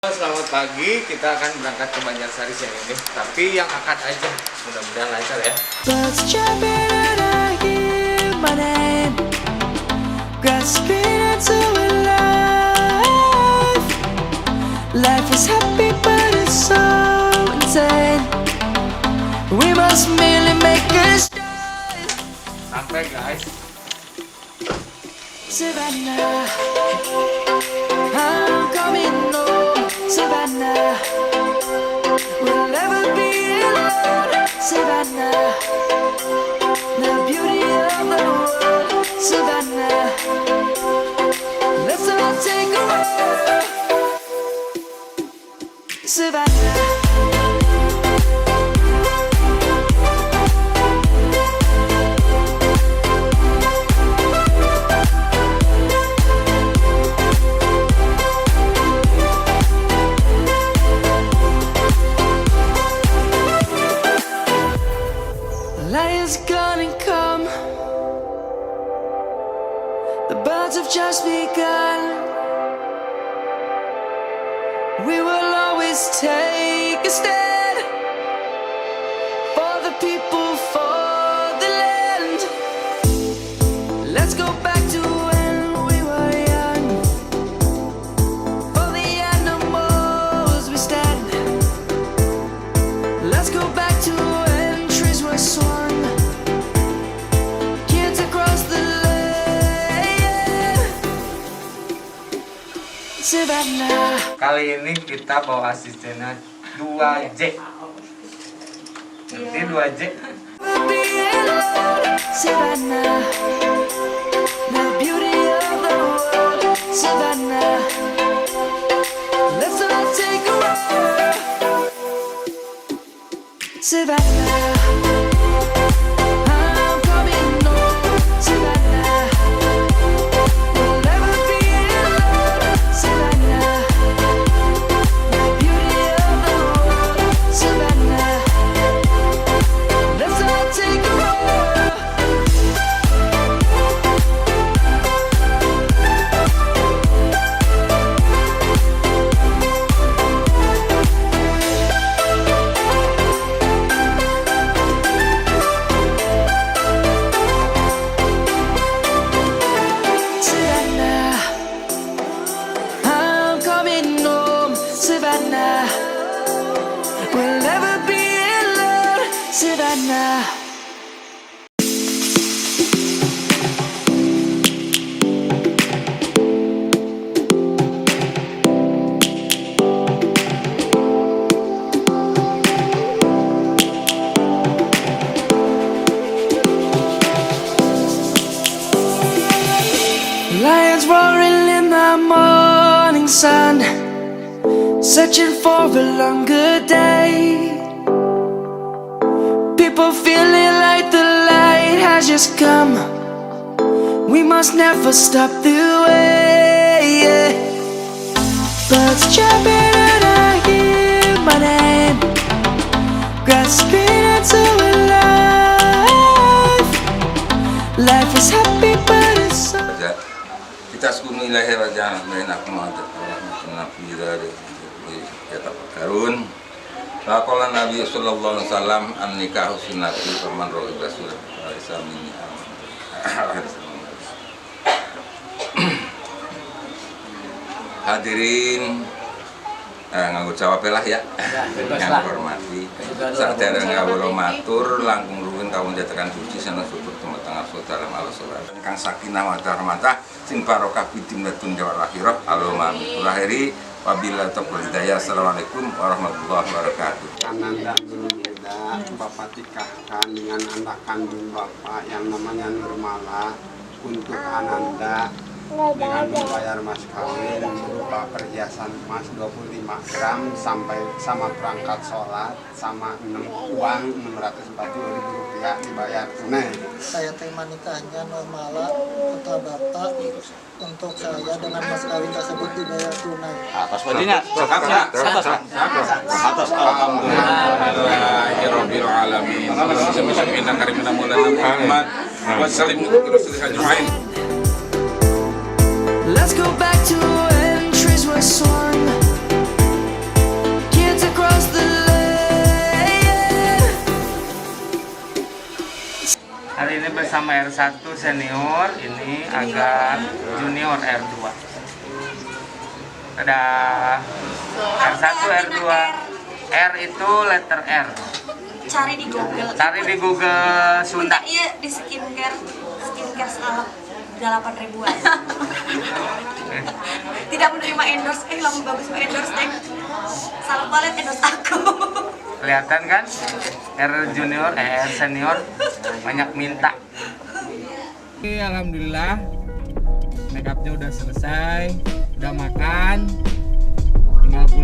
Selamat pagi, kita akan berangkat ke Banjarsari siang ini. Tapi yang akad aja, mudah-mudahan lancar ya. Birds chirping and I hear my name, grasping into a life. Life is happy but it's so insane. We must merely make a start. Sampai guys. Savannah, I'm coming home. Savannah, we'll never be alone. Savannah, the beauty of the world. Savannah, let's all take a walk. Savannah. Lion's gonna come. The birds have just begun. We will always take a stand for the people, for the land. Let's go back to when we were young. For the animals we stand. Let's go back to when trees were swung. Savannah. Kali ini kita bawa asistennya 2J. Nanti 2J. Savannah, the beauty of the world. Savannah, let's all take a walk. Savannah, I'm coming home. Savannah, we'll never be alone. Savannah, the beauty of the world. Savannah, let's all take a walk. Savannah, I'm coming home. Savannah, we'll never be alone. Savannah. Lions roaring in the morning sun, searching for a longer day. People feeling like the light has just come. We must never stop the way. Yeah. Birds chirping and I hear my name, grasping into a life. Life is happy but it's so. Kita sekunilahi raja menak madat nabi dari kita karun. Laqala Nabi sallallahu alaihi wasallam an nikahu sunnati faman raghiba sunnati hadirin nganggo jawab lah ya. Yang hormati sadaya ngawula matur langkung ruwin kawon jatakan suci sana syukur tengah saudara Allah saudara kang sakinah wa rahmatah sing barokah fitin latun jawal akhirah Allahumma amin. Lahiri wabila taufiq hidayah. Assalamualaikum warahmatullahi wabarakatuh. Ananda Nurmida, Bapak nikahkan dengan anak kandung Bapak yang namanya Nurmala untuk Ananda dengan membayar mas kawin berupa perhiasan emas 25 gram sampai sama perangkat sholat sama uang 640.000 rupiah dibayar tunai. Saya terima nikahnya Nurmala putra Bapak untuk saya dengan mas kawin tersebut dibayar tunai. Atas badinya, cakapnya, atas Alhamdulillahirabbil alamin. Bismillahirrahmanirrahim. Karimina Maulana Muhammad wa sallim ala rasulillah ajmain. Let's go back to when trees were swung. bersama R1 senior, ini agak junior R2. Ada R1, R2. R itu letter R. Cari di Google. Cari di Google Sunda. Iya di skincare salep 8 ribuan. Tidak menerima endorse, lamun bagus endorse salep palet endorse aku. Kelihatan kan? R junior, R senior banyak minta. Oke, alhamdulillah make upnya udah selesai, udah makan, tinggal pulang.